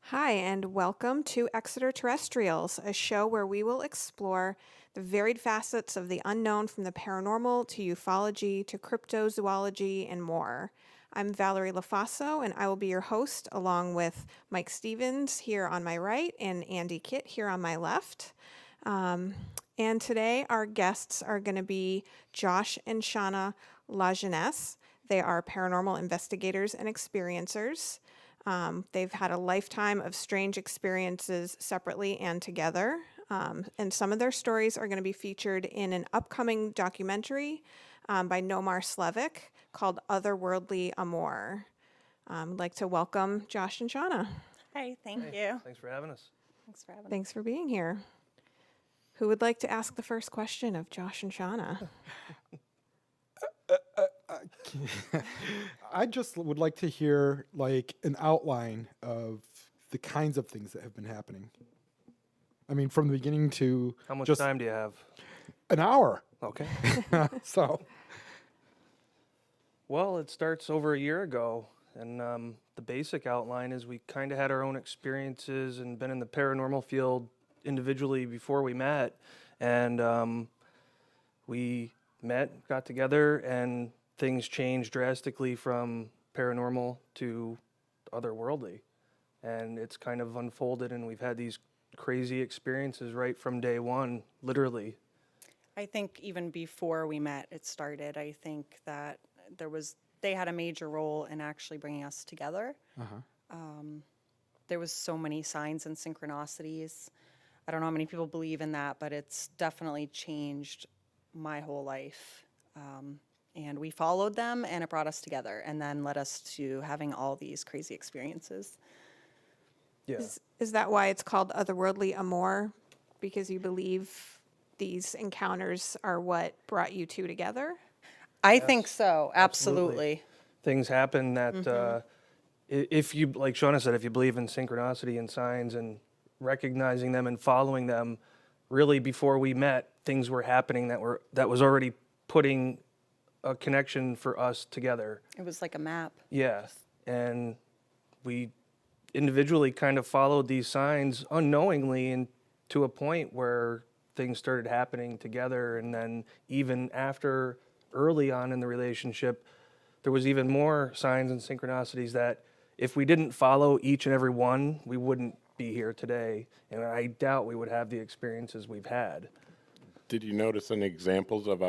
Hi, and welcome to Exeter-Terrestrials, a show where we will explore the varied facets of the unknown, from the paranormal to ufology to cryptozoology and more. I'm Valerie Lofaso, and I will be your host, along with Mike Stevens here on my right and AJ Kitt here on my left. And today our guests are going to be Josh and Shauna LaJeunesse. They are paranormal investigators and experiencers. They've had a lifetime of strange experiences separately and together. And some of their stories are going to be featured in an upcoming documentary by Nomar Slevik called Otherworldly Amor. I'd like to welcome Josh and Shauna. Hi, thank you. Thanks for having us. Thanks for having me. Thanks for being here. Who would like to ask the first question of Josh and Shauna? I just would like to hear like an outline of the kinds of things that have been happening. I mean, from the beginning to How much just time do you have? an hour. Okay. So, Well, it starts over a year ago, and the basic outline is we kind of had our own experiences and been in the paranormal field individually before we met, and we met, got together, and things changed drastically from paranormal to otherworldly, and it's kind of unfolded, and we've had these crazy experiences right from day one, literally. I think even before we met, it started. I think that they had a major role in actually bringing us together. There was so many signs and synchronicities. I don't know how many people believe in that, but it's definitely changed my whole life. And we followed them, and it brought us together, and then led us to having all these crazy experiences. Yeah. Is that why it's called Otherworldly Amor? Because you believe these encounters are what brought you two together? I think so, absolutely. Things happen that if you, like Shauna said, if you believe in synchronicity and signs and recognizing them and following them, really before we met, things were happening that was already putting a connection for us together. It was like a map. Yeah, and we individually kind of followed these signs unknowingly, and to a point where things started happening together. And then even after, early on in the relationship, there was even more signs and synchronicities that if we didn't follow each and every one, we wouldn't be here today. And I doubt we would have the experiences we've had. Did you notice any examples of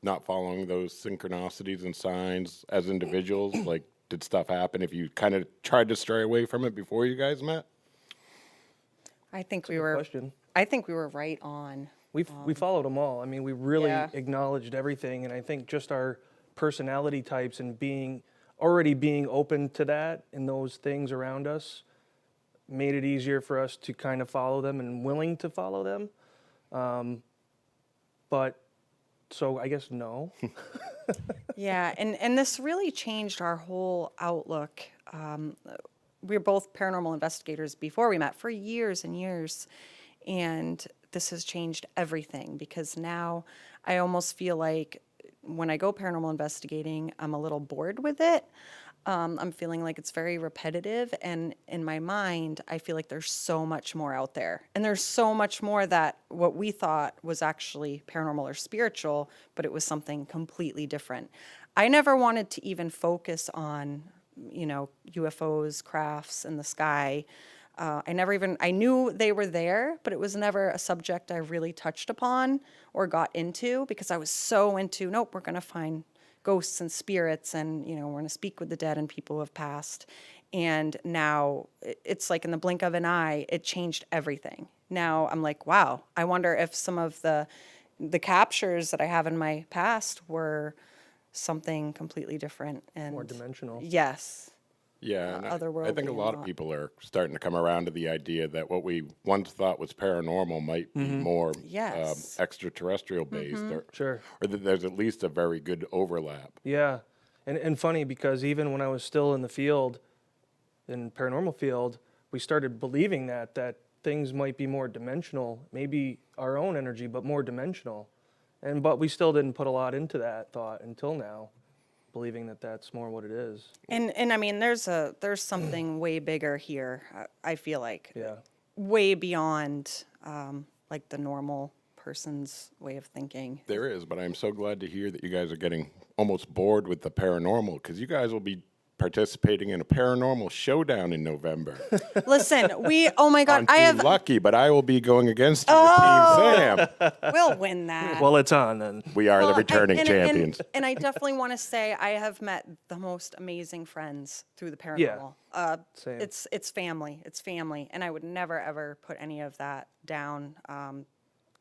not following those synchronicities and signs as individuals? Like, did stuff happen if you kind of tried to stray away from it before you guys met? I think Question. I think we were right on. We followed them all. I mean, we really Yeah. acknowledged everything, and I think just our personality types and already being open to that and those things around us made it easier for us to kind of follow them and willing to follow them. But so I guess no. Yeah, and this really changed our whole outlook. We were both paranormal investigators before we met for years and years, and this has changed everything, because now I almost feel like when I go paranormal investigating, I'm a little bored with it. I'm feeling like it's very repetitive, and in my mind, I feel like there's so much more out there. And there's so much more that what we thought was actually paranormal or spiritual, but it was something completely different. I never wanted to even focus on, UFOs, crafts in the sky. I knew they were there, but it was never a subject I really touched upon or got into, because I was so into, nope, we're going to find ghosts and spirits, and we're going to speak with the dead and people who have passed. And now it's like in the blink of an eye, it changed everything. Now I'm like, wow, I wonder if some of the captures that I have in my past were something completely different and More dimensional. Yes. Yeah, and I otherworldly. think a lot of Amor. people are starting to come around to the idea that what we once thought was paranormal might be more Yes. extraterrestrial based, Sure. or that there's at least a very good overlap. Yeah. And funny because even when I was still in the field, in paranormal field, we started believing that things might be more dimensional, maybe our own energy, but more dimensional. But we still didn't put a lot into that thought until now, believing that that's more what it is. And I mean, there's something way bigger here. I feel like Yeah. way beyond like the normal person's way of thinking. There is, but I'm so glad to hear that you guys are getting almost bored with the paranormal, because you guys will be participating in a paranormal showdown in November. Listen, oh my God, I'm I Team have, Lucky, but I will be going against you with Team Sam. we'll win that. Well, it's on then. We are the Well, returning champions. And I definitely want to say I have met the most amazing friends through the paranormal. Same. It's family. It's family. And I would never, ever put any of that down.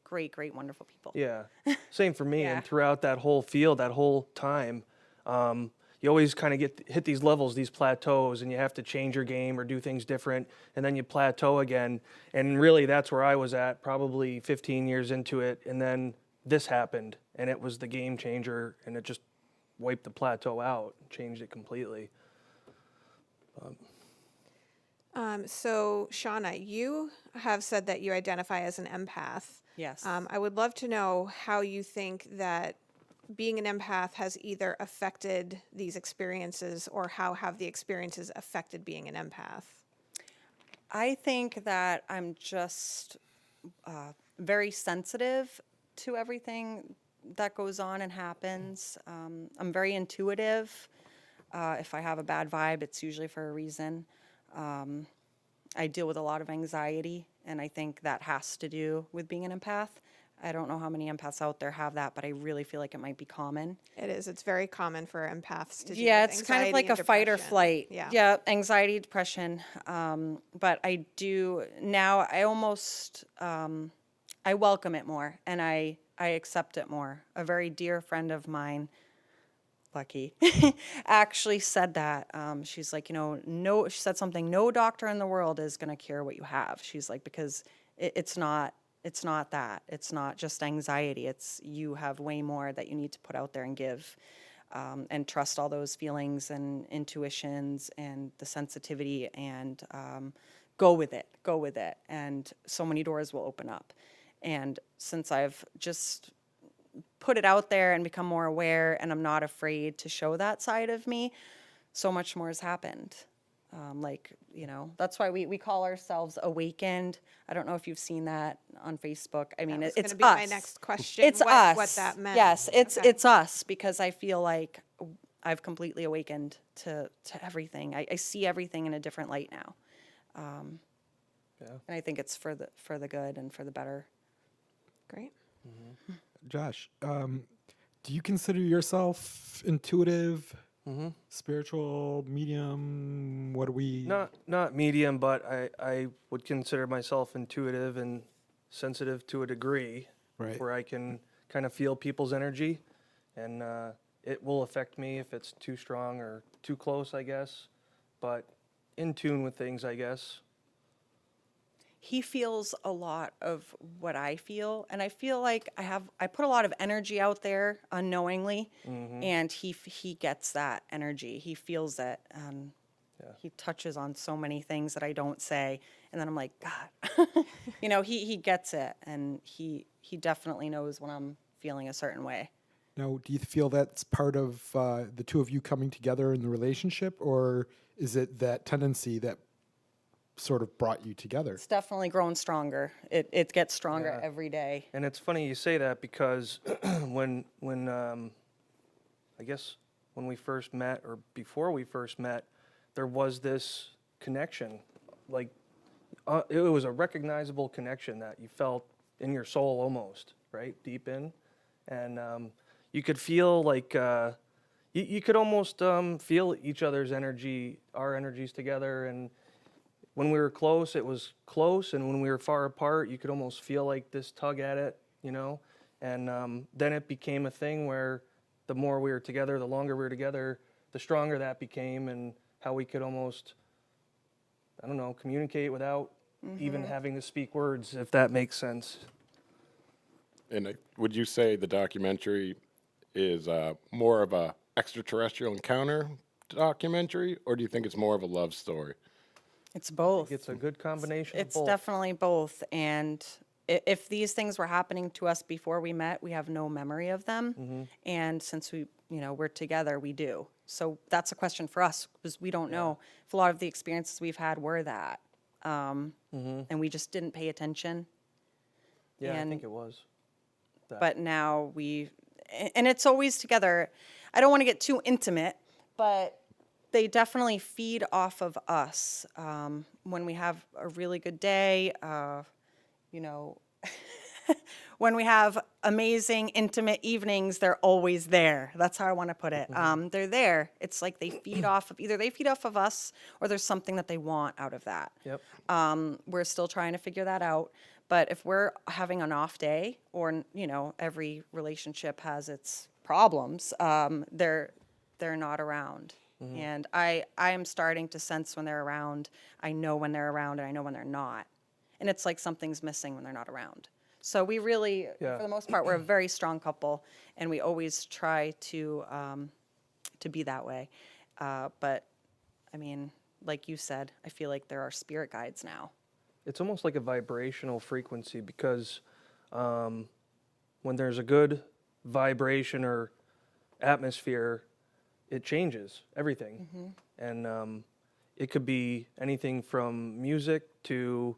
Great, wonderful people. Yeah, same for me. Yeah. And throughout that whole field, that whole time, you always kind of hit these levels, these plateaus, and you have to change your game or do things different, and then you plateau again. And really, that's where I was at, probably 15 years into it, and then this happened, and it was the game changer, and it just wiped the plateau out, changed it completely. So, Shauna, you have said that you identify as an empath. Yes. I would love to know how you think that being an empath has either affected these experiences, or how have the experiences affected being an empath? I think that I'm just very sensitive to everything that goes on and happens. I'm very intuitive. If I have a bad vibe, it's usually for a reason. I deal with a lot of anxiety, and I think that has to do with being an empath. I don't know how many empaths out there have that, but I really feel like it might be common. It is. It's very common for empaths to do Yeah, with it's kind of anxiety like and a fight or depression. flight. Yeah. Anxiety, depression. But I do now. I almost I welcome it more, and I accept it more. A very dear friend of mine, Lucky, actually said that. She's like, no. She said something. No doctor in the world is going to cure what you have. She's like, because it's not. It's not that. It's not just anxiety. It's you have way more that you need to put out there and give, and trust all those feelings and intuitions and the sensitivity, and go with it. Go with it. And so many doors will open up. And since I've just put it out there and become more aware, and I'm not afraid to show that side of me, so much more has happened. That's why we call ourselves Awakened. I don't know if you've seen that on Facebook. I mean, That was it's gonna us. be my next question. It's us. What that meant. Yes, it's Okay. it's us, because I feel like I've completely awakened to everything. I see everything in a different light now. And I think it's for the good and for the better. Great. Josh, do you consider yourself intuitive, spiritual, medium? What do we? Not medium, but I would consider myself intuitive and sensitive to a degree, Right. where I can kind of feel people's energy, and it will affect me if it's too strong or too close, I guess, but in tune with things, I guess. He feels a lot of what I feel, and I feel like I put a lot of energy out there unknowingly, and he gets that energy. He feels it. He touches on so many things that I don't say, and then I'm like, God, he gets it, and he definitely knows when I'm feeling a certain way. Now, do you feel that's part of the two of you coming together in the relationship, or is it that tendency that sort of brought you together? It's definitely grown stronger. It gets stronger every day. And it's funny you say that, because when I guess when we first met, or before we first met, there was this connection, like it was a recognizable connection that you felt in your soul almost, right, deep in, and you could feel like you could almost feel each other's energy, our energies together, and when we were close, it was close, and when we were far apart, you could almost feel like this tug at it, and then it became a thing where the more we were together, the longer we were together, the stronger that became, and how we could almost, I don't know, communicate without even having to speak words, if that makes sense. And would you say the documentary is more of a extraterrestrial encounter documentary, or do you think it's more of a love story? It's both. It's a good combination of It's both. definitely both. And if these things were happening to us before we met, we have no memory of them. And since we're together, we do. So that's a question for us, because we don't know if a lot of the experiences we've had were that. And we just didn't pay attention. Yeah, I and- think it was. But now and it's always together. I don't want to get too intimate, but they definitely feed off of us. When we have a really good day, when we have amazing, intimate evenings, they're always there. That's how I want to put it. They're there. It's like they feed off of, either they feed off of us or there's something that they want out of that. Yep. We're still trying to figure that out. But if we're having an off day, or, every relationship has its problems, they're not around. And I am starting to sense when they're around. I know when they're around, and I know when they're not. And it's like something's missing when they're not around. So we really, Yeah. for the most part, we're a very strong couple, and we always try to be that way. But I mean, like you said, I feel like there are spirit guides now. It's almost like a vibrational frequency, because when there's a good vibration or atmosphere, it changes everything. And it could be anything from music to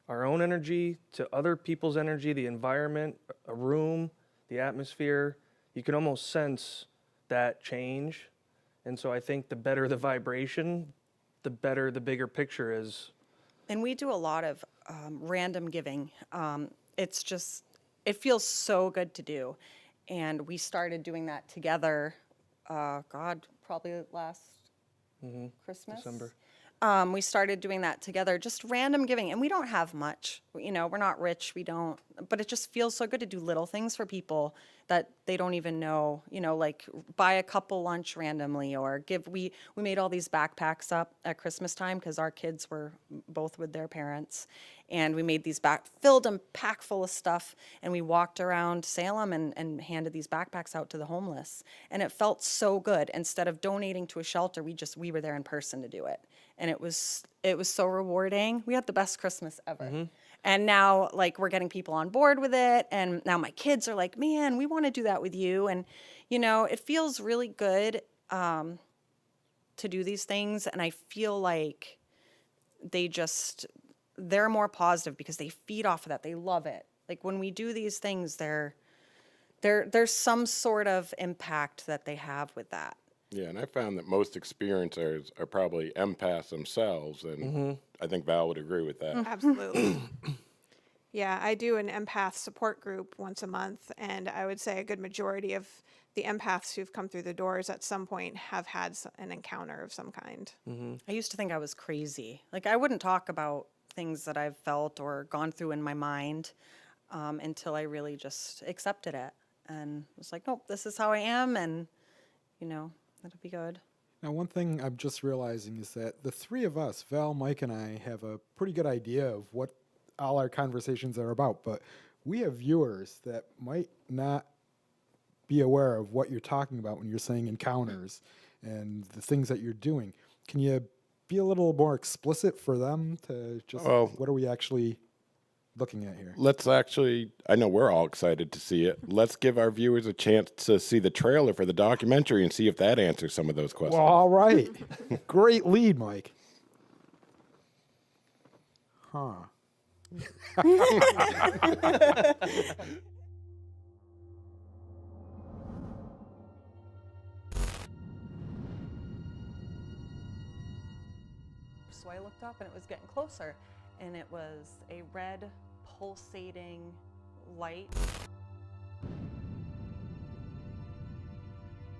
our own energy to other people's energy, the environment, a room, the atmosphere. You can almost sense that change. And so I think the better the vibration, the better the bigger picture is. And we do a lot of random giving. It feels so good to do. And we started doing that together, probably last Christmas. December. We started doing that together, just random giving. And we don't have much. We're not rich. But it just feels so good to do little things for people that they don't even know, like buy a couple lunch randomly, or we made all these backpacks up at Christmas time because our kids were both with their parents. And we made these filled them packed full of stuff, and we walked around Salem and handed these backpacks out to the homeless. And it felt so good. Instead of donating to a shelter, we were there in person to do it. And it was so rewarding. We had the best Christmas ever. And now, like, we're getting people on board with it. And now my kids are like, man, we want to do that with you. And, it feels really good to do these things. And I feel like they're more positive because they feed off of that. They love it. Like, when we do these things, there's some sort of impact that they have with that. Yeah, and I found that most experiencers are probably empaths themselves, and I think Val would agree with that. Absolutely. Yeah, I do an empath support group once a month, and I would say a good majority of the empaths who've come through the doors at some point have had an encounter of some kind. I used to think I was crazy. Like, I wouldn't talk about things that I've felt or gone through in my mind until I really just accepted it and was like, nope, this is how I am, and, it'll be good. Now, one thing I'm just realizing is that the three of us, Val, Mike, and I, have a pretty good idea of what all our conversations are about, but we have viewers that might not be aware of what you're talking about when you're saying encounters and the things that you're doing. Can you be a little more explicit for them to just, what are we actually looking at here? Let's actually, I know we're all excited to see it. Let's give our viewers a chance to see the trailer for the documentary and see if that answers some of those questions. Well, all right. Great lead, Mike. Huh. So I looked up and it was getting closer, and it was a red pulsating light.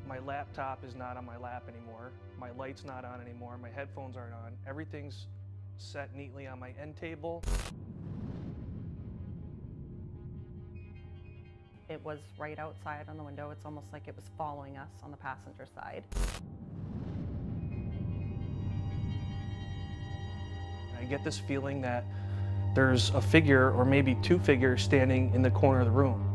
My laptop is not on my lap anymore. My light's not on anymore. My headphones aren't on. Everything's set neatly on my end table. It was right outside on the window. It's almost like it was following us on the passenger side. I get this feeling that there's a figure or maybe two figures standing in the corner of the room.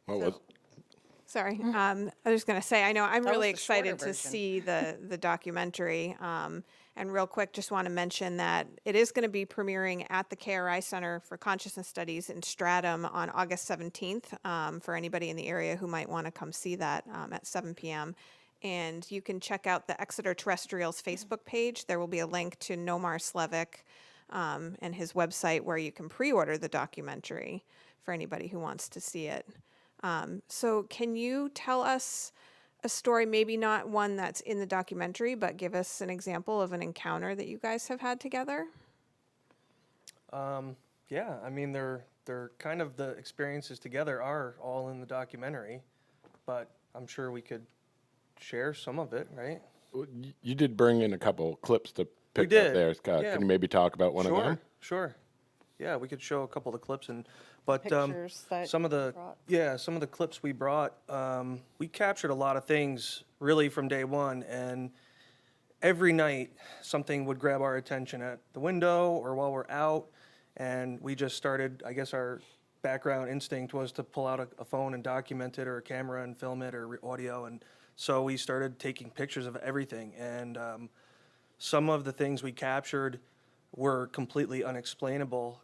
What was? Sorry. I was going to say, I know I'm That was really the shorter excited to version. see the documentary. And real quick, just want to mention that it is going to be premiering at the KRI Center for Consciousness Studies in Stratham on August 17th, for anybody in the area who might want to come see that at 7 p.m. And you can check out the Exeter-Terrestrial's Facebook page. There will be a link to Nomar Slevik and his website where you can pre-order the documentary for anybody who wants to see it. So can you tell us a story, maybe not one that's in the documentary, but give us an example of an encounter that you guys have had together? Yeah, I mean, they're kind of the experiences together are all in the documentary, but I'm sure we could share some of it, right? You did bring in a couple clips to pick did, up there, Scott. yeah. Can you maybe talk about one of them? Sure. Yeah, we could show a couple of the clips but Pictures that some of you the brought. some of the clips we brought, we captured a lot of things really from day one, and every night something would grab our attention at the window or while we're out, and we just started. I guess our background instinct was to pull out a phone and document it, or a camera and film it, or audio, and so we started taking pictures of everything, and some of the things we captured were completely unexplainable.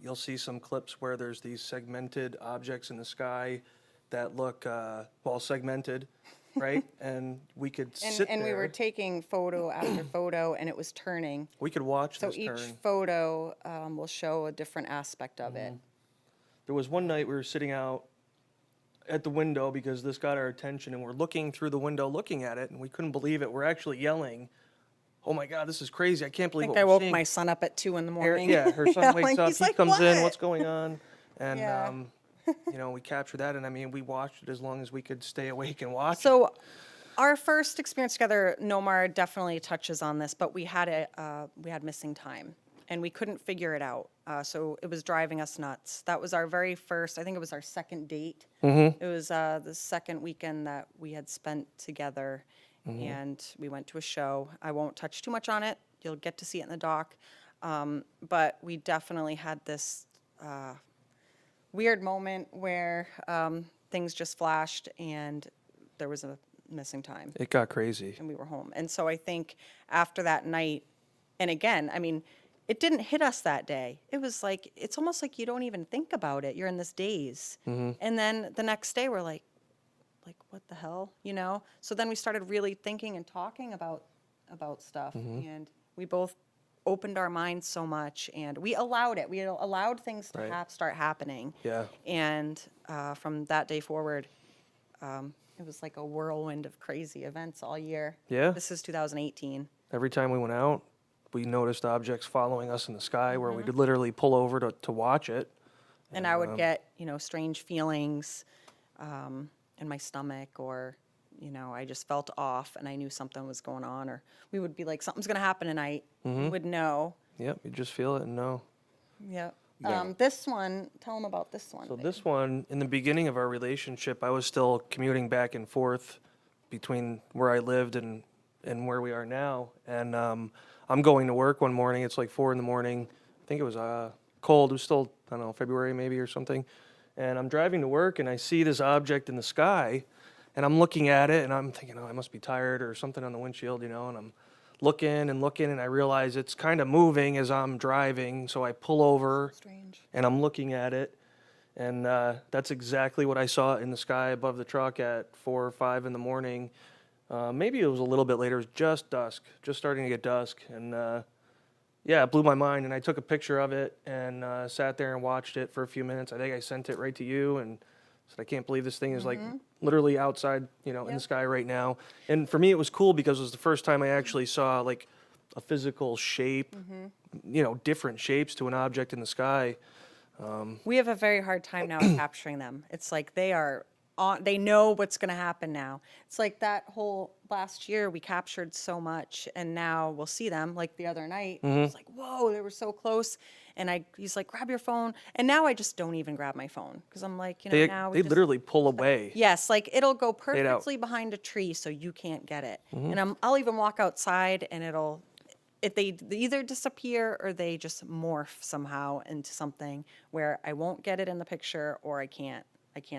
You'll see some clips where there's these segmented objects in the sky that look, segmented, right? And we could sit And there. we were taking photo after photo, and it was turning. We could watch So this each turn. photo will show a different aspect of it. There was one night we were sitting out at the window because this got our attention, and we're looking through the window looking at it, and we couldn't believe it. We're actually yelling, "Oh my God, this is crazy. I can't I believe think what I we're woke seeing." my son up at 2 in the Her- morning. yeah, her son wakes Yelling. up, He's he like, comes in, "What?" what's going on? And, Yeah. we captured that, and I mean, we watched it as long as we could stay awake and watch it. So our first experience together, Nomar definitely touches on this, but we had missing time, and we couldn't figure it out. So it was driving us nuts. That was our very first. I think it was our second date. It was the second weekend that we had spent together, and we went to a show. I won't touch too much on it. You'll get to see it in the doc. But we definitely had this weird moment where things just flashed, and there was a missing time, It got crazy. and we were home. And so I think after that night, and again, I mean, it didn't hit us that day. It was like, it's almost like you don't even think about it. You're in this daze. And then the next day we're like, what the hell, you know? So then we started really thinking and talking about stuff, and we both opened our minds so much, and we allowed it. We allowed things to Right. start happening. Yeah. And from that day forward, it was like a whirlwind of crazy events all year. Yeah. This is 2018. Every time we went out, we noticed objects following us in the sky where we could literally pull over to watch it. And I would get, strange feelings in my stomach, or, I just felt off and I knew something was going on, or we would be like, something's going to happen tonight. We would know. Yep, you just feel it and know. Yep. Yeah. This one, tell them about this one. So baby. this one, in the beginning of our relationship, I was still commuting back and forth between where I lived and where we are now. And I'm going to work one morning. It's like 4 in the morning. I think it was cold. It was still, I don't know, February maybe or something. And I'm driving to work, and I see this object in the sky, and I'm looking at it, and I'm thinking, oh, I must be tired or something on the windshield, and I'm looking, and I realize it's kind of moving as I'm driving, so I pull over, Strange. and I'm looking at it, and that's exactly what I saw in the sky above the truck at 4 or 5 in the morning. Maybe it was a little bit later. It was just dusk, just starting to get dusk, and it blew my mind. And I took a picture of it and sat there and watched it for a few minutes. I think I sent it right to you and said, I can't believe this thing is like literally outside, in the sky right now. And for me, it was cool because it was the first time I actually saw like a physical shape, different shapes to an object in the sky. We have a very hard time now capturing them. It's like they are they know what's going to happen now. It's like that whole last year we captured so much, and now we'll see them like the other night. It's like, whoa, they were so close. And he's like, grab your phone. And now I just don't even grab my phone because I'm like, now we They just, literally pull away. yes, like it'll go out. perfectly behind a tree so you can't get it. And I'll even walk outside and they either disappear or they just morph somehow into something where I won't get it in the picture or I can't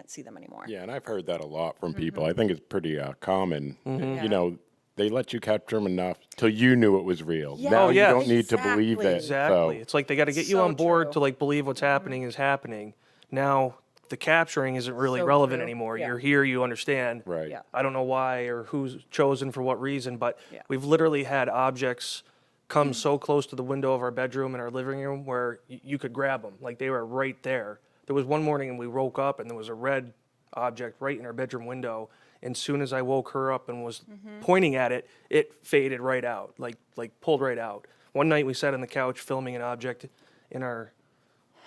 see them anymore. Yeah, and I've heard that a lot from people. I think it's pretty common. Yeah. You know, they let you capture them enough till you knew it was real. Yeah, Now you yes. don't need to believe it. Exactly. So, It's like they got to get you So on board true. to like believe what's happening is happening. Now the capturing isn't really So relevant true. anymore. Yeah. You're here, you understand. right. Yeah. I don't know why or who's chosen for what reason, but Yeah. we've literally had objects come so close to the window of our bedroom and our living room where you could grab them. Like they were right there. There was one morning and we woke up and there was a red object right in our bedroom window. And soon as I woke her up and was pointing at it, it faded right out, like pulled right out. One night we sat on the couch filming an object in our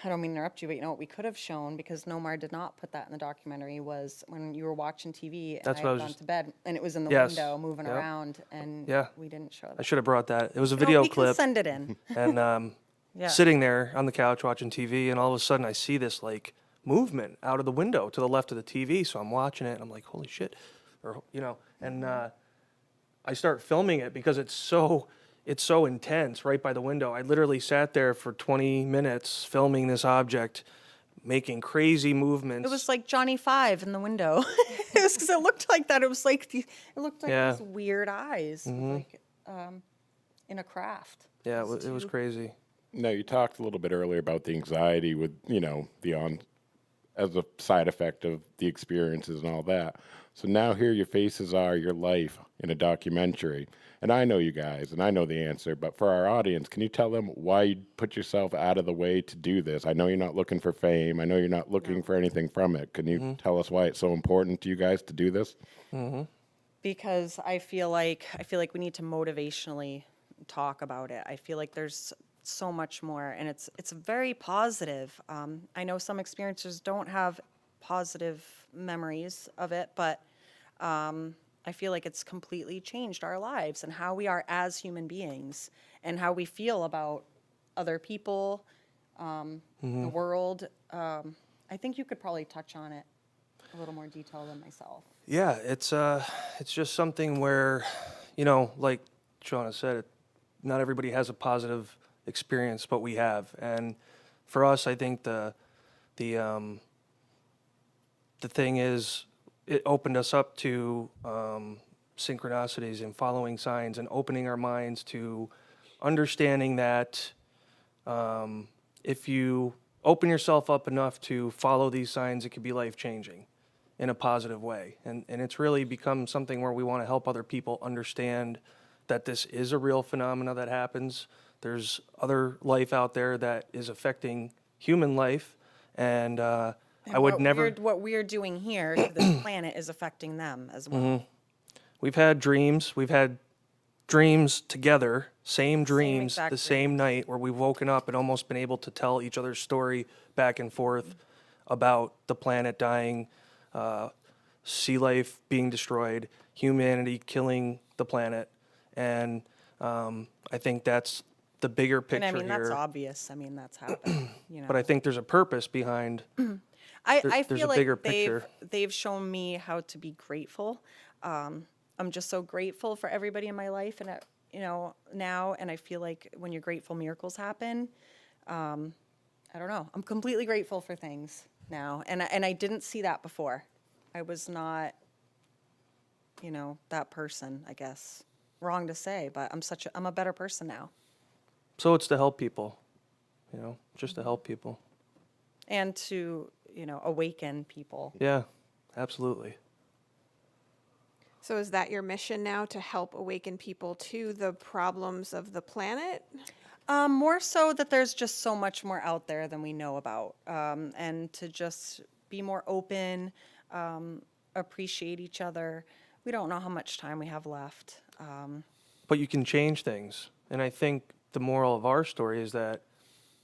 I don't mean to interrupt you, but you know what we could have shown, because Nomar did not put that in the documentary, was when you were watching TV and That's I what I had was gone just- to bed and it was in the Yes. window moving Yep. around and Yeah. we didn't show I that. should have brought that. It was a No, video we can clip. send it in. And Yeah. sitting there on the couch watching TV, and all of a sudden I see this like movement out of the window to the left of the TV. So I'm watching it, and I'm like, "Holy shit!" Or and I start filming it because it's so intense right by the window. I literally sat there for 20 minutes filming this object, making crazy movements. It was like Johnny Five in the window. It was because it looked like that. It was like it looked like Yeah. these weird eyes, like in a craft. yeah, it was crazy. No, you talked a little bit earlier about the anxiety with, as a side effect of the experiences and all that. So now here your faces are, your life in a documentary. And I know you guys, and I know the answer, but for our audience, can you tell them why you put yourself out of the way to do this? I know you're not looking for fame. I know you're not looking for anything from it. Can you tell us why it's so important to you guys to do this? Because I feel like we need to motivationally talk about it. I feel like there's so much more, and it's very positive. I know some experiencers don't have positive memories of it, but I feel like it's completely changed our lives and how we are as human beings and how we feel about other people, the world. I think you could probably touch on it a little more detail than myself. Yeah, it's just something where, like Shauna said, not everybody has a positive experience, but we have. And for us, I think the thing is, it opened us up to synchronicities and following signs and opening our minds to understanding that if you open yourself up enough to follow these signs, it could be life-changing in a positive way. And it's really become something where we want to help other people understand that this is a real phenomena that happens. There's other life out there that is affecting human life, and I would never. What we're doing here to this planet is affecting them as well. We've had dreams. We've had dreams together, same dreams, exact the same night, where we've woken up and almost been able to tell each other's story back and forth about the planet dying, sea life being destroyed, humanity killing the planet, and I think that's the bigger picture And I mean, here. that's obvious. I mean, that's happened. But I think there's a purpose behind. I there's feel a bigger like picture. they've shown me how to be grateful. I'm just so grateful for everybody in my life, and now, and I feel like when you're grateful, miracles happen. I don't know. I'm completely grateful for things now, and I didn't see that before. I was not, that person. I guess wrong to say, but I'm a better person now, So it's to help people, just to help people. and to awaken people. Yeah, absolutely. So is that your mission now, to help awaken people to the problems of the planet? More so that there's just so much more out there than we know about, and to just be more open, appreciate each other. We don't know how much time we have left. But you can change things. And I think the moral of our story is that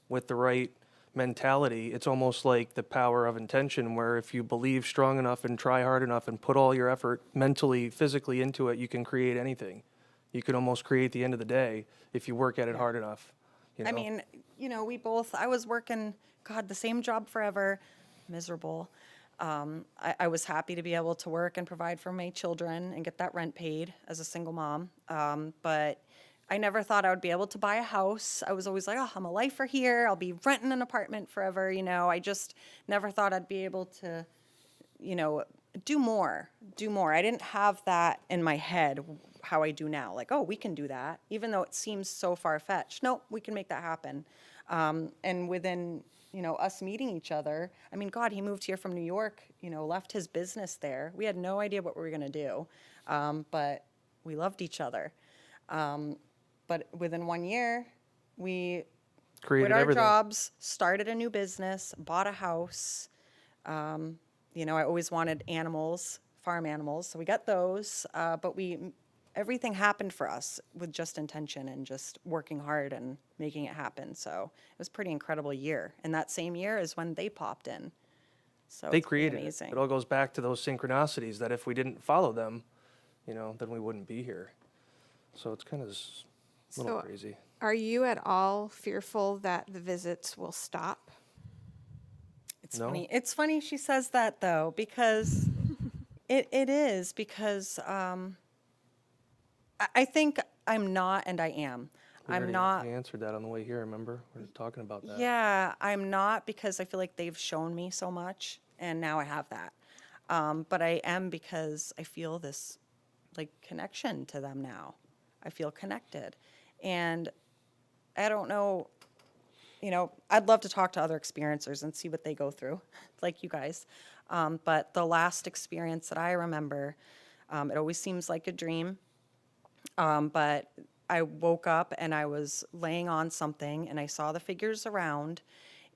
with the right mentality, it's almost like the power of intention, where if you believe strong enough and try hard enough and put all your effort mentally, physically into it, you can create anything. You can almost create the end of the day if you work at it hard enough. You know? I mean, I was working, God, the same job forever, miserable. I was happy to be able to work and provide for my children and get that rent paid as a single mom. But I never thought I would be able to buy a house. I was always like, oh, I'm a lifer here. I'll be renting an apartment forever. I just never thought I'd be able to, do more. I didn't have that in my head how I do now. Like, oh, we can do that, even though it seems so far-fetched. No, we can make that happen. And within, us meeting each other, I mean, God, he moved here from New York, left his business there. We had no idea what we were going to do, but we loved each other. But within 1 year, we Created quit our everything. jobs, started a new business, bought a house. I always wanted animals, farm animals, so we got those. But everything happened for us with just intention and just working hard and making it happen. So it was a pretty incredible year. And that same year is when they popped in. So They it's pretty created it. amazing. It all goes back to those synchronicities that if we didn't follow them, then we wouldn't be here. So it's kind of a little So, crazy. are you at all fearful that the visits will stop? It's No. funny. It's funny she says that though, because it is because I think I'm not and I am. We answered that on the way here, remember? We were talking about that. Yeah, I'm not because I feel like they've shown me so much and now I have that. But I am because I feel this like connection to them now. I feel connected. And I don't know, I'd love to talk to other experiencers and see what they go through, like you guys. But the last experience that I remember, it always seems like a dream. But I woke up and I was laying on something and I saw the figures around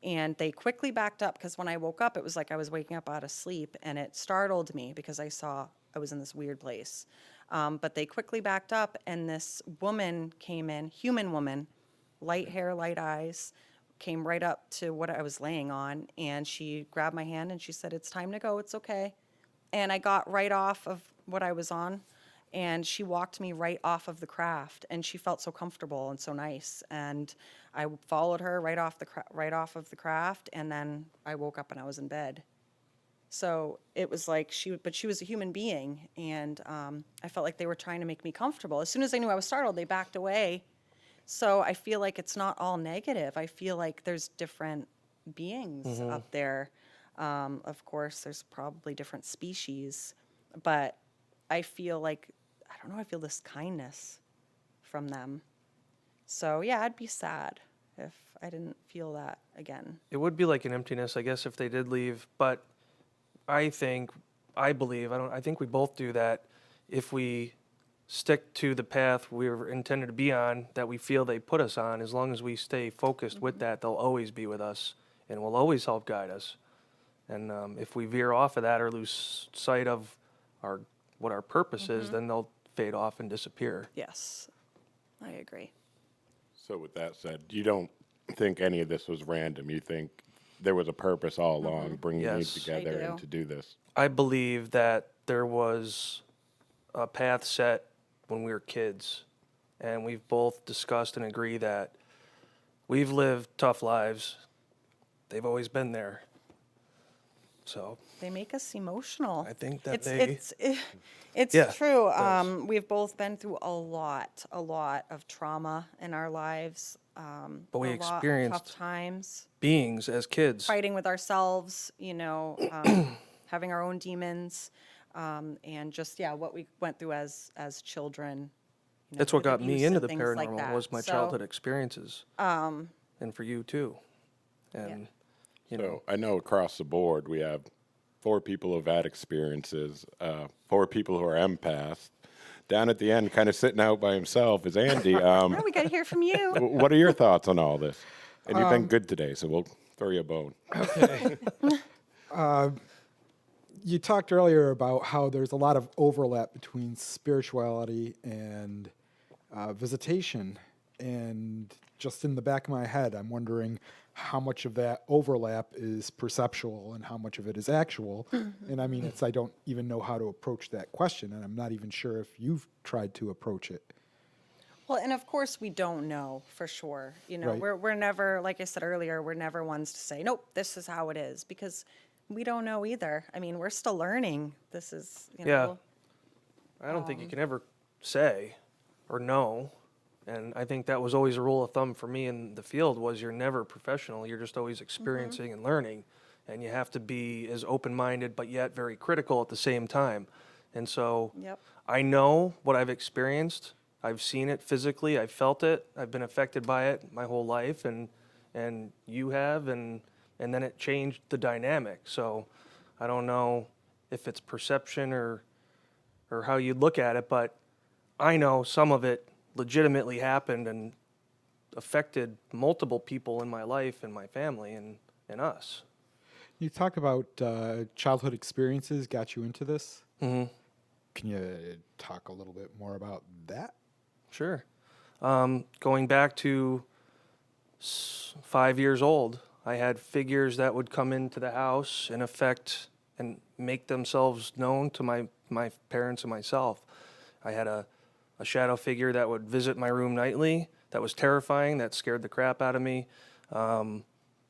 and they quickly backed up because when I woke up, it was like I was waking up out of sleep and it startled me because I saw I was in this weird place. But they quickly backed up and this woman came in, human woman, light hair, light eyes, came right up to what I was laying on and she grabbed my hand and she said, "It's time to go, it's okay." And I got right off of what I was on and she walked me right off of the craft and she felt so comfortable and so nice. And I followed her right off of the craft and then I woke up and I was in bed. So it was like but she was a human being and I felt like they were trying to make me comfortable. As soon as they knew I was startled, they backed away. So I feel like it's not all negative. I feel like there's different beings up there. Of course, there's probably different species, but I feel like, I don't know, I feel this kindness from them. So yeah, I'd be sad if I didn't feel that again. It would be like an emptiness, I guess, if they did leave. But I think we both do that if we stick to the path we were intended to be on, that we feel they put us on. As long as we stay focused with that, they'll always be with us and will always help guide us. And if we veer off of that or lose sight of what our purpose is, then they'll fade off and disappear. Yes, I agree. So with that said, you don't think any of this was random. You think there was a purpose all along bringing Yes. you together I and do. to do this. I believe that there was a path set when we were kids, and we've both discussed and agree that we've lived tough lives. They've always been there. So They make us emotional. I think that it's Yeah, true. it does. We've both been through a lot of trauma in our lives. But we a lot of tough experienced times, beings as kids. fighting with ourselves, having our own demons, and just what we went through as children. That's what with got me abuse into and the things like paranormal that. was my So, childhood experiences. And for you too. And So I know across the board we have 4 people who've had experiences, 4 people who are empaths. Down at the end, kind of sitting out by himself, is Andy. Oh, we got to hear from you. What are your thoughts on all this? And you've been good today, so we'll throw you a bone. You talked earlier about how there's a lot of overlap between spirituality and visitation. And just in the back of my head, I'm wondering how much of that overlap is perceptual and how much of it is actual. And I mean, I don't even know how to approach that question, and I'm not even sure if you've tried to approach it. Well, and of course we don't know for sure. Right. We're never, like I said earlier, we're never ones to say, nope, this is how it is, because we don't know either. I mean, we're still learning. This is, Yeah. I don't think you can ever say or know. And I think that was always a rule of thumb for me in the field was you're never professional. You're just always experiencing and learning. And you have to be as open-minded but yet very critical at the same time. And so Yep. I know what I've experienced. I've seen it physically. I've felt it. I've been affected by it my whole life. And you have. And then it changed the dynamic. So I don't know if it's perception or how you look at it, but I know some of it legitimately happened and affected multiple people in my life and my family and us. You talk about childhood experiences got you into this. Mm-hmm. Can you talk a little bit more about that? Sure. Going back to 5 years old, I had figures that would come into the house and affect and make themselves known to my parents and myself. I had a shadow figure that would visit my room nightly. That was terrifying. That scared the crap out of me.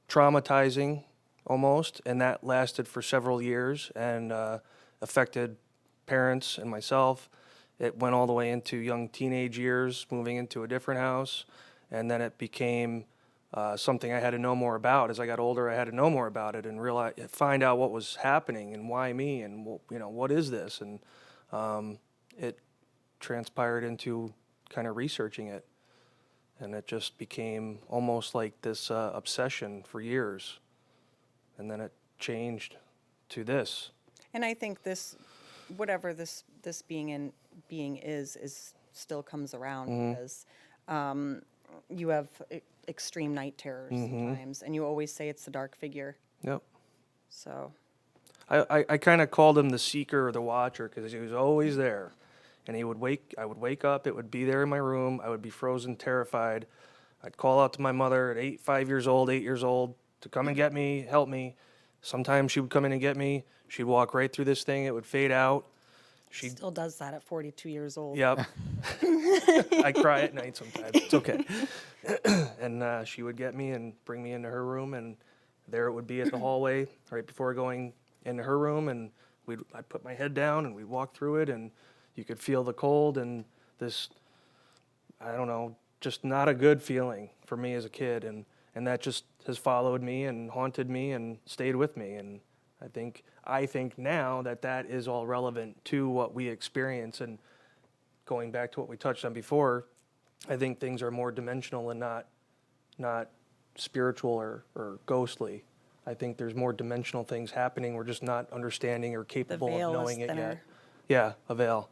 Traumatizing almost. And that lasted for several years and affected parents and myself. It went all the way into young teenage years, moving into a different house. And then it became something I had to know more about. As I got older, I had to know more about it and find out what was happening and why me and what is this. And it transpired into kind of researching it, and it just became almost like this obsession for years, and then it changed to this. And I think this, whatever this being is still comes around because you have extreme night terrors sometimes, and you always say it's the dark figure. Yep. So I kind of called him the seeker or the watcher because he was always there. And I would wake up, it would be there in my room, I would be frozen, terrified. I'd call out to my mother at 8 years old, to come and get me, help me. Sometimes she would come in and get me. She'd walk right through this thing, it would fade out. she still does that at 42 years old. Yep. I cry at night sometimes, it's okay. And she would get me and bring me into her room, and there it would be at the hallway right before going into her room, and I'd put my head down and we'd walk through it, and you could feel the cold and this, I don't know, just not a good feeling for me as a kid. And that just has followed me and haunted me and stayed with me. And I think now that is all relevant to what we experience. And going back to what we touched on before, I think things are more dimensional and not spiritual or ghostly. I think there's more dimensional things happening. We're just not understanding or capable of knowing it yet. Yeah, a veil.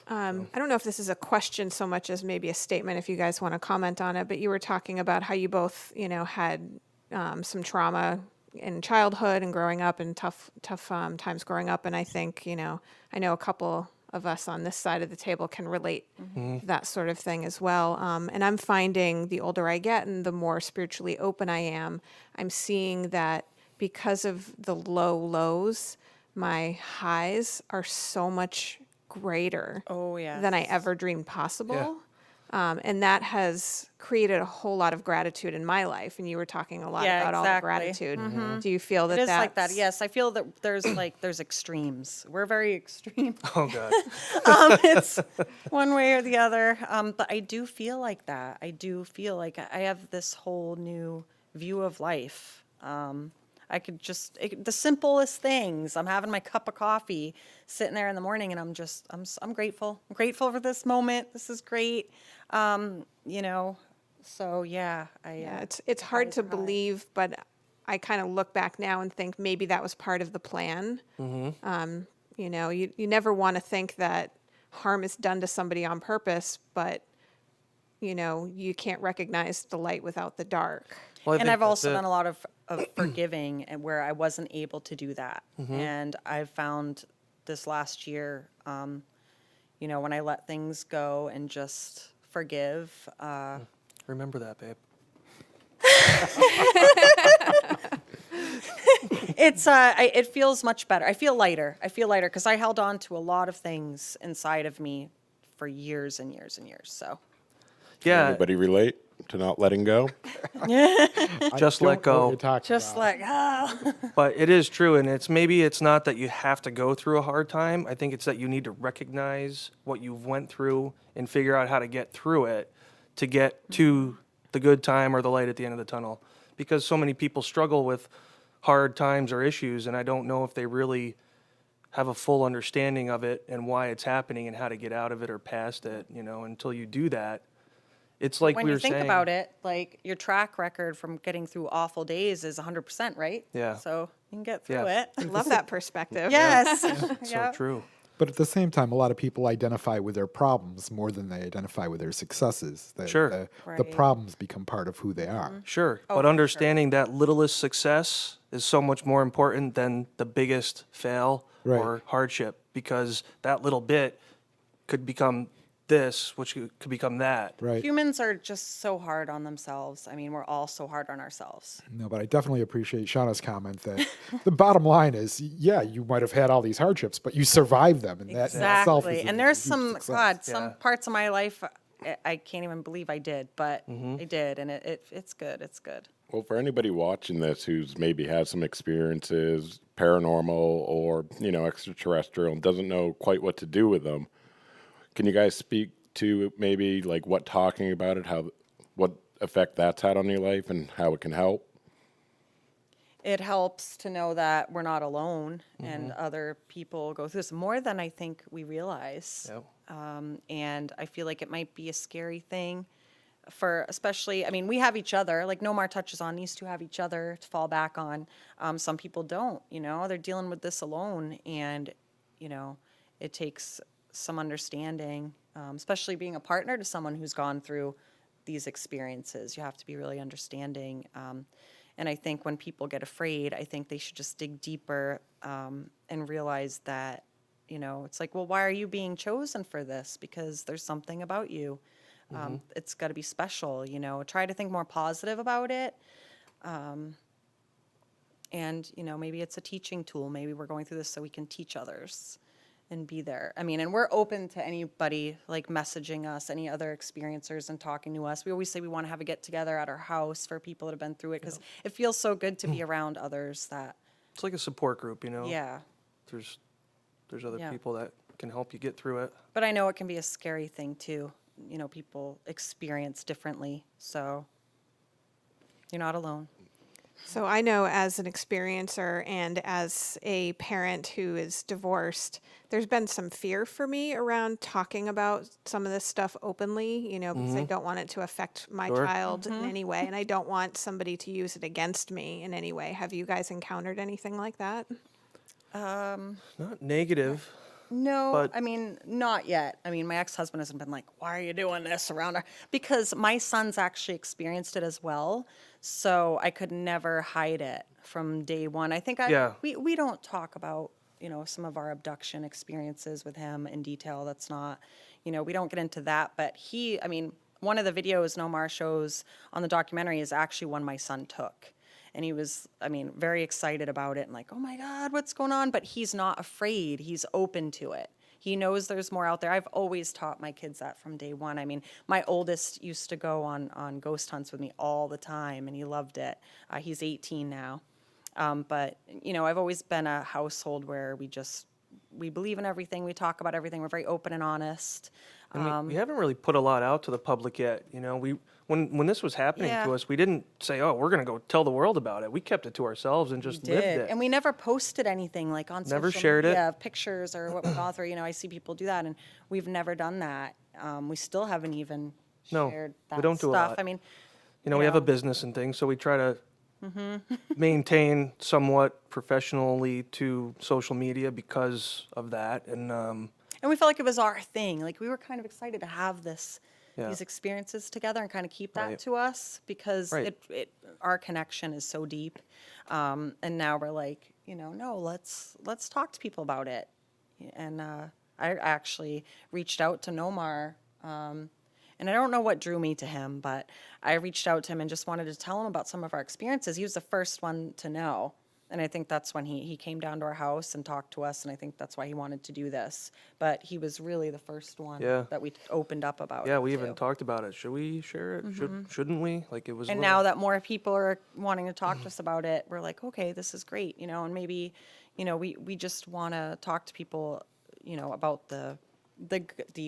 I don't know if this is a question so much as maybe a statement, if you guys want to comment on it, but you were talking about how you both, had some trauma in childhood and growing up and tough times growing up. And I think, I know a couple of us on this side of the table can relate to that sort of thing as well. And I'm finding the older I get and the more spiritually open I am, I'm seeing that because of the low lows, my highs are so much greater than I ever dreamed possible. And that has created a whole lot of gratitude in my life. And you were talking a lot about all the gratitude. Do you feel that It is that's like that. Yes, I feel that there's extremes. We're very extreme. Oh, God. It's one way or the other. But I do feel like that. I do feel like I have this whole new view of life. I could the simplest things. I'm having my cup of coffee, sitting there in the morning, and I'm grateful. I'm grateful for this moment. This is great. So yeah, it's hard to believe, but I kind of look back now and think maybe that was part of the plan. You never want to think that harm is done to somebody on purpose, but you can't recognize the light without the dark. Well, and I've also done a lot of forgiving, and where I wasn't able to do that. And I've found this last year, when I let things go and just forgive. Remember that, babe. It feels much better. I feel lighter because I held on to a lot of things inside of me for years and years and years. So Yeah, Anybody relate to not letting go? just Don't let know what go. you're talking just about. like, But it is true, and it's not that you have to go through a hard time. I think it's that you need to recognize what you've went through and figure out how to get through it to get to the good time or the light at the end of the tunnel. Because so many people struggle with hard times or issues, and I don't know if they really have a full understanding of it and why it's happening and how to get out of it or past it, until you do that. It's like when we you were think saying. about it, like your track record from getting through awful days is 100%, right? Yeah. So you can get through Yeah. it. Love that perspective. Yes. So true. But at the same time, a lot of people identify with their problems more than they identify with their successes. Sure. The Right. problems become part of who they are. Sure. Oh, But for sure. understanding that littlest success is so much more important than the biggest fail Right. or hardship, because that little bit could become this, which could become that. Right. Humans are just so hard on themselves. I mean, we're all so hard on ourselves. No, but I definitely appreciate Shauna's comment that the bottom line is, yeah, you might have had all these hardships, but you survived them, and that in itself Exactly. is And a there's huge some, success. God, some Yeah. parts of my life I can't even believe I did, but I did, and it's good. It's good. Well, for anybody watching this who's maybe had some experiences, paranormal or, extraterrestrial, and doesn't know quite what to do with them, can you guys speak to maybe like what talking about it, what effect that's had on your life and how it can help? It helps to know that we're not alone and other people go through this more than I think we realize. Yep. And I feel like it might be a scary thing for especially, I mean, we have each other, like Nomar touches on, these two have each other to fall back on. Some people don't, they're dealing with this alone, and, it takes some understanding, especially being a partner to someone who's gone through these experiences. You have to be really understanding. And I think when people get afraid, I think they should just dig deeper and realize that, it's like, well, why are you being chosen for this? Because there's something about you. It's got to be special, Try to think more positive about it. And, maybe it's a teaching tool. Maybe we're going through this so we can teach others and be there. I mean, and we're open to anybody like messaging us, any other experiencers, and talking to us. We always say we want to have a get together at our house for people that have been through it, because it feels so good to be around others that, It's like a support group, yeah. There's other Yeah. people that can help you get through it. But I know it can be a scary thing too. People experience differently. So you're not alone. So I know, as an experiencer and as a parent who is divorced, there's been some fear for me around talking about some of this stuff openly, because I don't want it to affect my Sure. child in any way, and I don't want somebody to use it against me in any way. Have you guys encountered anything like that? Not negative. No, But- I mean, not yet. I mean, my ex-husband hasn't been like, why are you doing this around her? Because my son's actually experienced it as well. So I could never hide it from day one. I think Yeah. we don't talk about, some of our abduction experiences with him in detail. That's not, we don't get into that. But one of the videos Nomar shows on the documentary is actually one my son took. And he was, very excited about it and like, oh my God, what's going on? But he's not afraid. He's open to it. He knows there's more out there. I've always taught my kids that from day one. I mean, my oldest used to go on ghost hunts with me all the time, and he loved it. He's 18 now. But, I've always been a household where we believe in everything. We talk about everything. We're very open and honest. And we haven't really put a lot out to the public yet. When this was happening Yeah. to us, we didn't say, "Oh, we're going to go tell the world about it." We kept it to ourselves and just lived it. And we never posted anything like on Never social shared it. media, pictures or what we've gone through. I see people do that, and we've never done that. We still haven't even No, shared we that don't do a stuff. lot. I mean, We have a know. business and things, so we try to maintain somewhat professionally to social media because of that. And we felt like it was our thing. Like we were kind of excited to have Yeah. these experiences together and kind of keep that Right. to us because Right. our connection is so deep. And now we're like, no, let's talk to people about it. And I actually reached out to Nomar And I don't know what drew me to him, but I reached out to him and just wanted to tell him about some of our experiences. He was the first one to know. And I think that's when he came down to our house and talked to us, and I think that's why he wanted to do this. But he was really the first one Yeah. that we opened up about Yeah, it we even to. talked about it. Should we share it? Shouldn't we? Like, it was. And a now little- that more people are wanting to talk to us about it, we're like, okay, this is great, and maybe, we just want to talk to people, about the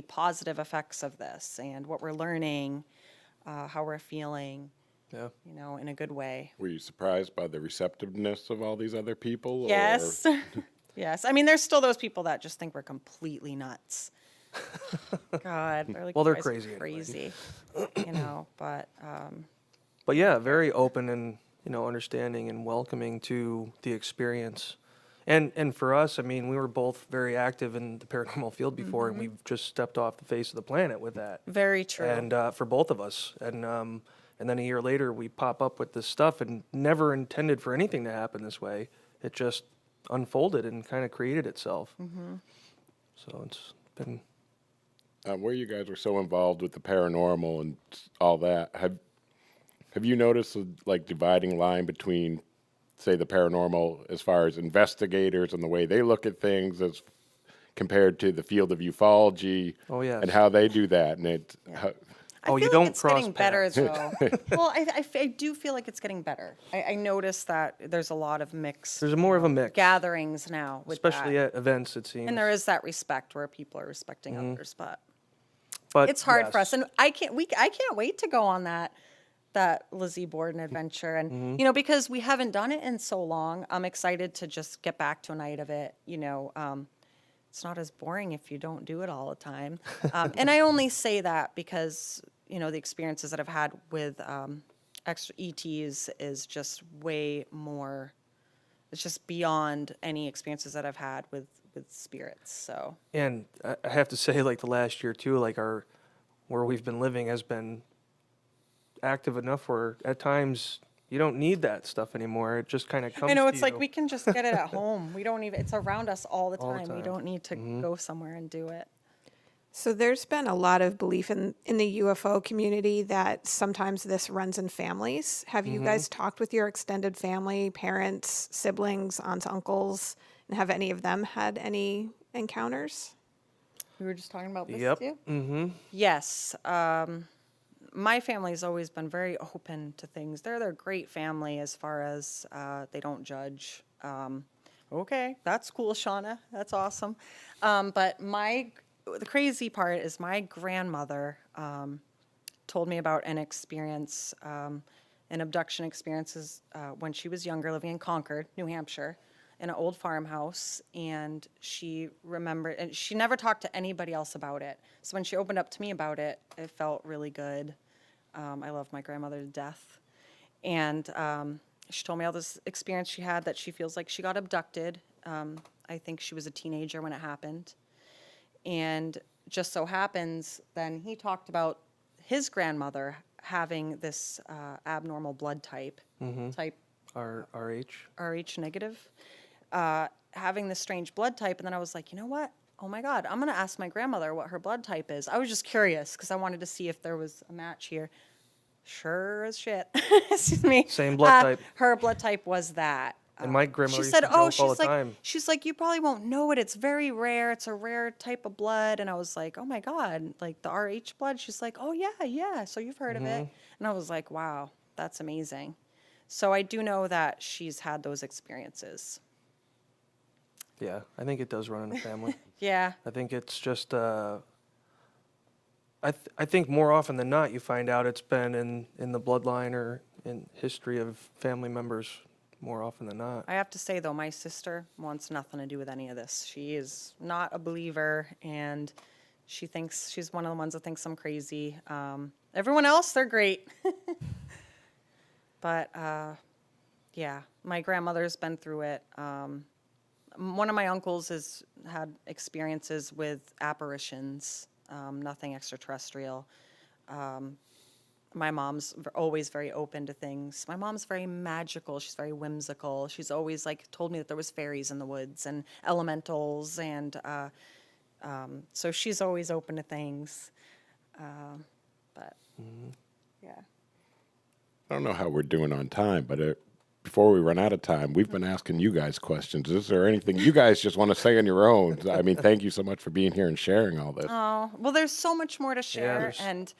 positive effects of this and what we're learning, how we're feeling, Yeah. in a good way. Were you surprised by the receptiveness of all these other people? or- Yes. Yes. I mean, there's still those people that just think we're completely nuts. God, they're like, Well, they're "You guys are crazy anyway." crazy, but But yeah, very open and understanding and welcoming to the experience. And for us, I mean, we were both very active in the paranormal field before, and we've just stepped off the face of the planet with that. very true. And for both of us, and then a year later, we pop up with this stuff, and never intended for anything to happen this way. It just unfolded and kind of created itself. So it's been. Where you guys are so involved with the paranormal and all that, have you noticed a, like, dividing line between, say, the paranormal as far as investigators and the way they look at things as compared to the field of ufology? Oh, yes. And how they do that, and it. I Oh, you feel like don't it's cross getting better paths. though. Well, I do feel like it's getting better. I noticed that there's a lot of mixed There's more of a mix, gatherings now with especially that. at events. It seems. And there is that respect where people are respecting others, but But it's hard for us. yes. And I can't wait to go on that Lizzie Borden adventure. And, because we haven't done it in so long, I'm excited to just get back to a night of it. It's not as boring if you don't do it all the time. And I only say that because, the experiences that I've had with extra ETs is just way more, it's just beyond any experiences that I've had with spirits. So, And I have to say, like the last year too, like where we've been living has been active enough where at times you don't need that stuff anymore. It just kind of comes. I know to it's like you. we can just get it at home. We don't even, it's around us all the All the time. We time. don't need to go somewhere and do it. So there's been a lot of belief in the UFO community that sometimes this runs in families. Have you guys talked with your extended family, parents, siblings, aunts, uncles, and have any of them had any encounters? We were just talking about this Yep. too? Mm-hmm. Yes. My family's always been very open to things. They're a great family as far as they don't judge. Okay, that's cool, Shauna. That's awesome. But the crazy part is my grandmother told me about an experience, an abduction experiences when she was younger, living in Concord, New Hampshire, in an old farmhouse, and she remembered, and she never talked to anybody else about it. So when she opened up to me about it, it felt really good. I love my grandmother to death. And she told me all this experience she had, that she feels like she got abducted. I think she was a teenager when it happened. And just so happens, then he talked about his grandmother having this abnormal blood type, type RH negative, having this strange blood type. And then I was like, you know what? Oh my God, I'm going to ask my grandmother what her blood type is. I was just curious because I wanted to see if there was a match here. Sure as shit. Excuse me. Same blood type. Her blood type was that. And my grandmother She used said, to "Oh, joke all she's the like, time. you probably won't know it. It's very rare. It's a rare type of blood." And I was like, "Oh my God, like the RH blood?" She's like, "Oh yeah. So you've heard of it?" And I was like, "Wow, that's amazing." So I do know that she's had those experiences. Yeah, I think it does run in the family. Yeah. I think it's just. I think more often than not, you find out it's been in the bloodline or in history of family members. More often than not. I have to say, though, my sister wants nothing to do with any of this. She is not a believer, and she thinks she's one of the ones that thinks I'm crazy. Everyone else, they're great. But, yeah, my grandmother's been through it. One of my uncles has had experiences with apparitions, nothing extraterrestrial. My mom's always very open to things. My mom's very magical. She's very whimsical. She's always told me that there was fairies in the woods and elementals, and so she's always open to things. But yeah. I don't know how we're doing on time, but before we run out of time, we've been asking you guys questions. Is there anything you guys just want to say on your own? I mean, thank you so much for being here and sharing all this. Oh, well, there's so much more to share, there's- and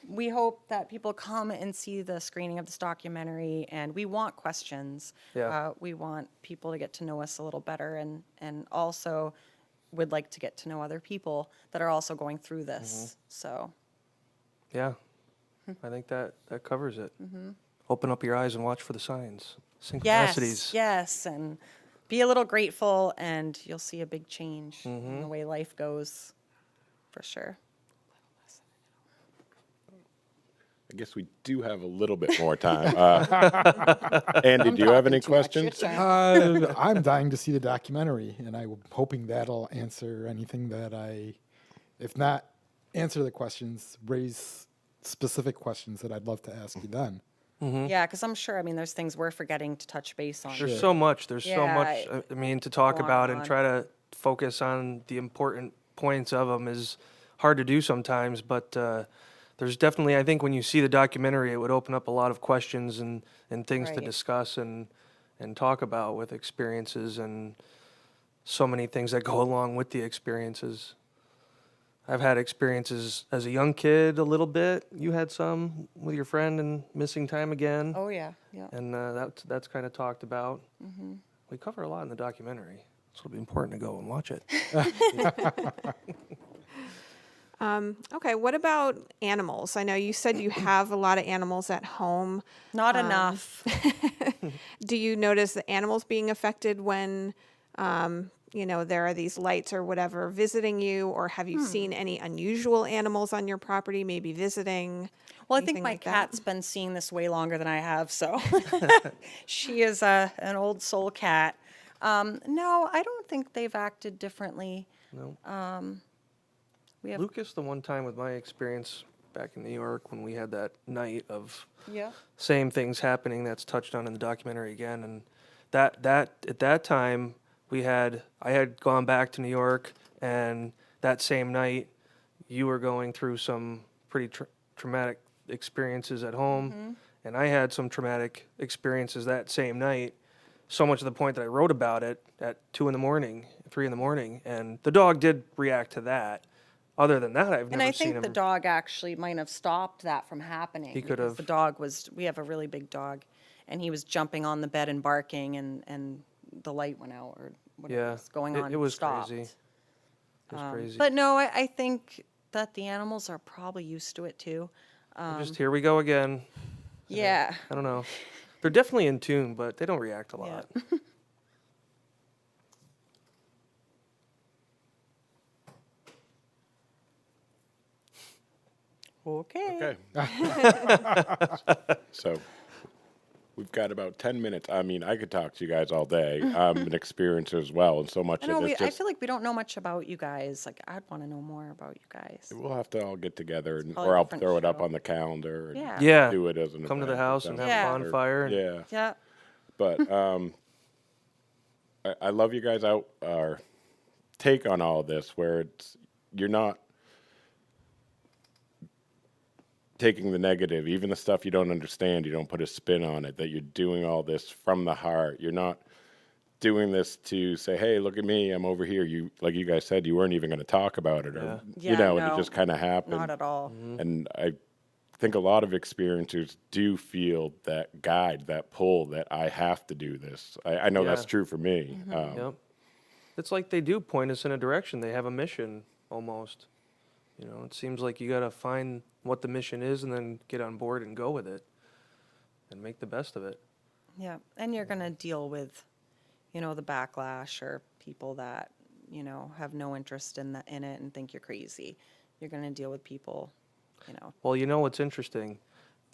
we hope that people come and see the screening of this documentary, and we want questions. Yeah. We want people to get to know us a little better, and also would like to get to know other people that are also going through this. So, Yeah, I think that covers it. Open up your eyes and watch for the signs, synchronicities. yes, and be a little grateful, and you'll see a big change in the way life goes, for sure. I guess we do have a little bit more time. Andy, do you have any questions? I'm dying to see the documentary, and I'm hoping that'll answer anything that if not answer the questions, raise specific questions that I'd love to ask you then. Yeah, because I'm sure, I mean, there's things we're forgetting to touch base on. There's so much. There's so Yeah, much. I mean, to talk go on about and and on. try to focus on the important points of them is hard to do sometimes. But there's definitely, I think, when you see the documentary, it would open up a lot of questions and things to Right. discuss and talk about with experiences and so many things that go along with the experiences. I've had experiences as a young kid a little bit. You had some with your friend and missing time again. Oh, yeah, yeah. And that's kind of talked about. We cover a lot in the documentary, so it'll be important to go and watch it. Okay, what about animals? I know you said you have a lot of animals at home. Not enough. Do you notice the animals being affected when, there are these lights or whatever visiting you, or have you seen any unusual animals on your property, maybe visiting? Well, I think anything my like that? cat's been seeing this way longer than I have, so she is an old soul cat. No, I don't think they've acted differently. No. We have Lucas, the one time with my experience back in New York when we had that night of yeah. same things happening that's touched on in the documentary again, and that at that time I had gone back to New York, and that same night you were going through some pretty traumatic experiences at home, and I had some traumatic experiences that same night, so much to the point that I wrote about it at 2 a.m, 3 a.m, and the dog did react to that. Other than that, I've And never I seen think the him. dog actually might have stopped that from happening. He could because have. The dog we have a really big dog, and he was jumping on the bed and barking, and the light went out or whatever Yeah, was going it- on. it was stopped. crazy. It was crazy. But no, I think that the animals are probably used to it too. Just here we go again. Yeah. I don't know. They're definitely in tune, but they don't react a Yeah. lot. Okay. Okay. So we've got about 10 minutes. I mean, I could talk to you guys all day. I'm an experiencer as well, and so much I know. of it's I just feel like we don't know much about you guys. Like, I'd want to know more about you guys. we'll have to all get together, probably or a I'll different throw it up show. on the calendar and Yeah. Yeah. do it as an Come to the event or house and have something. Yeah. a bonfire. And Yeah. Yeah. But I love you guys out our take on all of this, where you're not taking the negative, even the stuff you don't understand. You don't put a spin on it. That you're doing all this from the heart. You're not doing this to say, "Hey, look at me, I'm over here." You, like you guys said, you weren't even going to talk about it, or Yeah. you know, Yeah, and it no, just kind of happened. Not at all. And I think a lot of experiencers do feel that guide, that pull, that I have to do this. I know that's Yeah. true for me. Yep. It's like they do point us in a direction. They have a mission almost. You know, it seems like you got to find what the mission is and then get on board and go with it and make the best of it. Yeah. And you're going to deal with, the backlash or people that, have no interest in it and think you're crazy. You're going to deal with people, Well, you know what's interesting?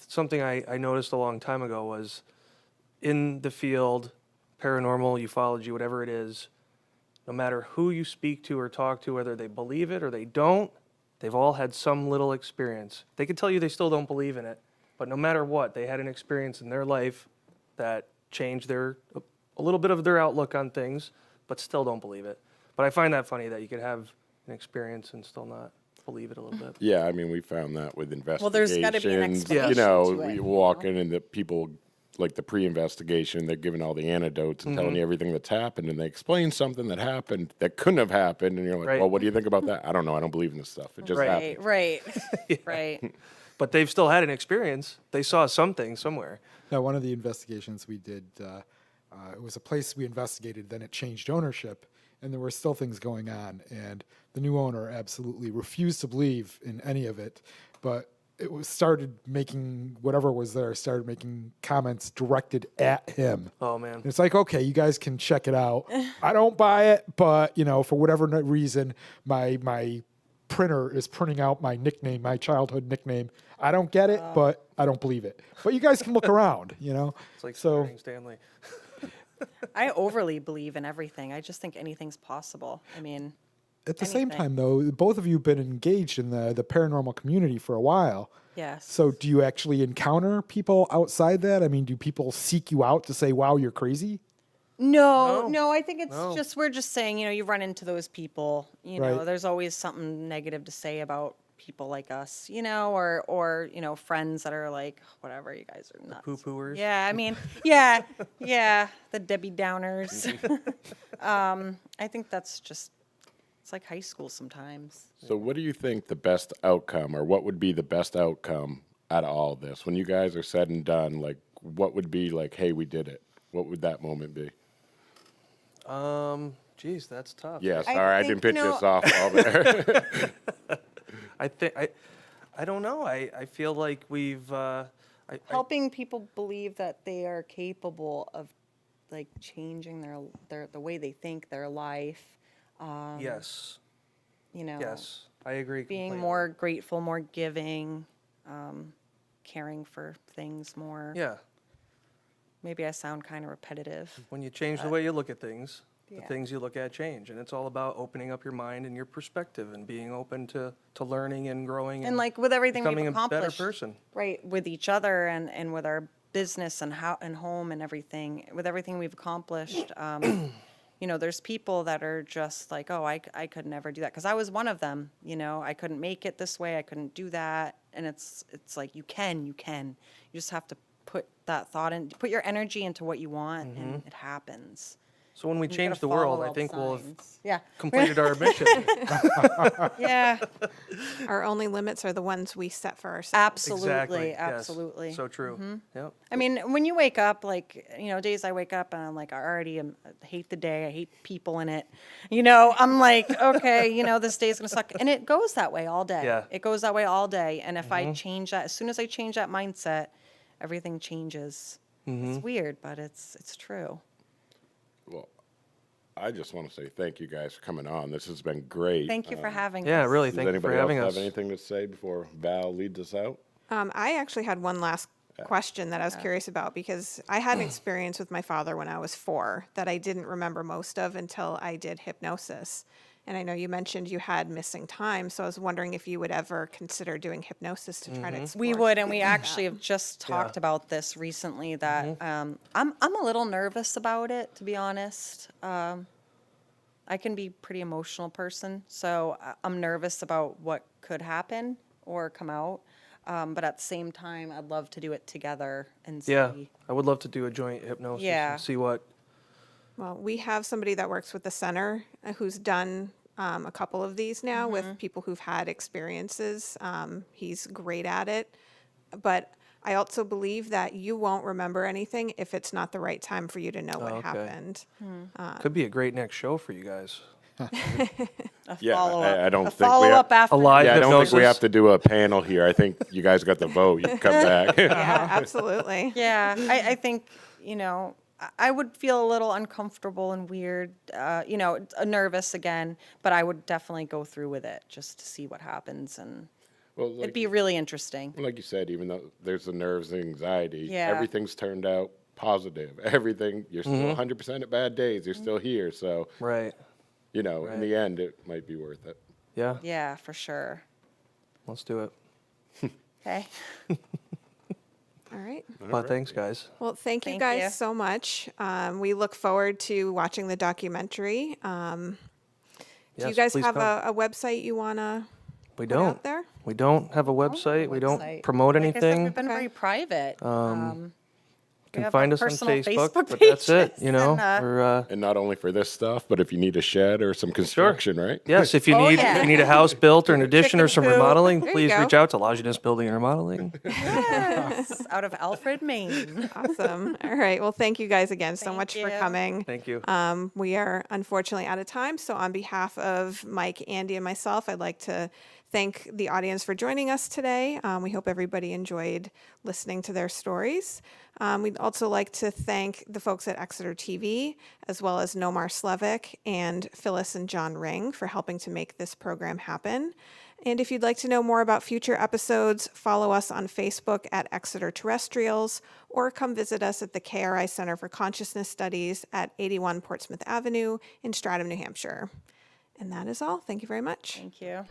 Something I noticed a long time ago was in the field, paranormal, ufology, whatever it is, no matter who you speak to or talk to, whether they believe it or they don't, they've all had some little experience. They could tell you they still don't believe in it, but no matter what, they had an experience in their life that changed a little bit of their outlook on things, but still don't believe it. But I find that funny that you could have an experience and still not believe it a little bit. Yeah, I mean, we found that with investigations. Well, there's gotta be an explanation You know, to it, we you walk know? in and the people, like the pre-investigation, they're giving all the anecdotes and telling you everything that's happened, and they explain something that happened that couldn't have happened, and you're like, Right. well, what do you think about that? I don't know. I don't believe in this stuff. It just Right. happened. Right, right. But they've still had an experience. They saw something somewhere. Now, one of the investigations we did, it was a place we investigated, then it changed ownership, and there were still things going on. And the new owner absolutely refused to believe in any of it, but it was started making, whatever was there, started making comments directed at him. Oh, man. And it's like, okay, you guys can check it out. I don't buy it, but, you know, for whatever reason, my printer is printing out my nickname, my childhood nickname. I don't get it, but I don't believe it. But you guys can look around, you know? It's like so scaring Stanley. I overly believe in everything. I just think anything's possible. I mean, at the same anything. time, though, both of you have been engaged in the paranormal community for a while. yes. So do you actually encounter people outside that? I mean, do people seek you out to say, wow, you're crazy? No, No. no, I think it's No. just, we're just saying, you know, you run into those people, you know, Right. there's always something negative to say about people like us, you know, or, you know, friends that are like, whatever, you guys are nuts. Poo-pooers. Yeah, I mean, yeah, the Debbie Downers. I think that's just, it's like high school sometimes. So what do you think the best outcome, or what would be the best outcome out of all this? When you guys are said and done, like, what would be like, hey, we did it? What would that moment be? Geez, that's tough. Yeah, sorry, I think, didn't pitch you know- this off all there. I think I don't know. I feel like we've Helping people believe that they are capable of like changing their the way they think, their life, yes, you know. yes, I agree. Being completely. more grateful, more giving, caring for things more. Yeah, Maybe I sound kind of repetitive. when you change the way you look at things, the yeah. things you look at change, and it's all about opening up your mind and your perspective and being open to learning and growing And like with everything we've becoming a better accomplished, person. right, with each other and with our business and home and everything, with everything we've accomplished, you know, there's people that are just like, oh, I could never do that. Because I was one of them, you know, I couldn't make it this way. I couldn't do that. And it's like, you can. You just have to put that thought in, put your energy into what you want, and it happens. So when we You change gotta the world, follow I all think the we'll have signs. Yeah. completed our mission. Yeah, Our only limits are the ones we set for ourselves. absolutely, Exactly. yes. absolutely. So true. Yep. I mean, when you wake up, like, you know, days I wake up and I'm like, I hate the day. I hate people in it. You know, I'm like, okay, you know, this day's going to suck. And it goes that way all day. Yeah. It goes that way all day. And if I change that, as soon as I change that mindset, everything changes. It's weird, but it's true. Well, I just want to say thank you guys for coming on. This has been great. Thank you for having Yeah, us. really. Does Thank you anybody for having else us. have anything to say before Val leads us out? I actually had one last question that I was curious about because I had an experience with my father when I was 4 that I didn't remember most of until I did hypnosis. And I know you mentioned you had missing time, so I was wondering if you would ever consider doing hypnosis to try to explore. We would, and we actually have just talked about this recently. That I'm a little nervous about it, to be honest. I can be a pretty emotional person, so I'm nervous about what could happen or come out. But at the same time, I'd love to do it together and see. Yeah, I would love to do a joint hypnosis Yeah. and see what. Well, we have somebody that works with the center who's done a couple of these now with people who've had experiences. He's great at it. But I also believe that you won't remember anything if it's not the right time for you to know what okay. happened. Could be a great next show for you guys. Yeah, Follow-up. I don't A think we follow-up have, after. A live yeah, I don't think we hypnosis. have to do a panel here. I think you guys got the vote. You can come back. Yeah, absolutely. Yeah, I think, you know, I would feel a little uncomfortable and weird, you know, nervous again, but I would definitely go through with it just to see what happens, and Well, it'd be really interesting. like you said, even though there's the nerves and anxiety, Yeah. everything's turned out positive. Everything, you're still 100% at bad days. You're still here. So, Right. you know, in the end, it might be worth it. Yeah. Yeah, for sure. Let's do it. Okay. All right. Well, thanks, guys. Well, thank you Thank guys you. so much. We look forward to watching the documentary. Do you Yes, guys please have come. a website you want to We put don't. out there? We don't have a website. We don't promote Like I said, anything. we've been very private. You can have find our us on personal Facebook, Facebook but that's it. pages You know, and, we're And not only for this stuff, but if you need a shed or some construction, right? yes. If you Oh, need yeah. if you need a house built or an addition or some Chicken coop. remodeling, you please go. reach out to Longinus Building and Remodeling. Yes, out of Alfred, Maine. Awesome. All right. Well, thank you guys again so Thank much for you. coming. Thank you. We are unfortunately out of time. So, on behalf of Mike, Andy, and myself, I'd like to thank the audience for joining us today. We hope everybody enjoyed listening to their stories. We'd also like to thank the folks at Exeter TV, as well as Nomar Slevik and Phyllis and John Ring for helping to make this program happen. And if you'd like to know more about future episodes, follow us on Facebook at Exeter-Terrestrials, or come visit us at the KRI Center for Consciousness Studies at 81 Portsmouth Avenue in Stratham, New Hampshire. And that is all. Thank you very much. Thank you.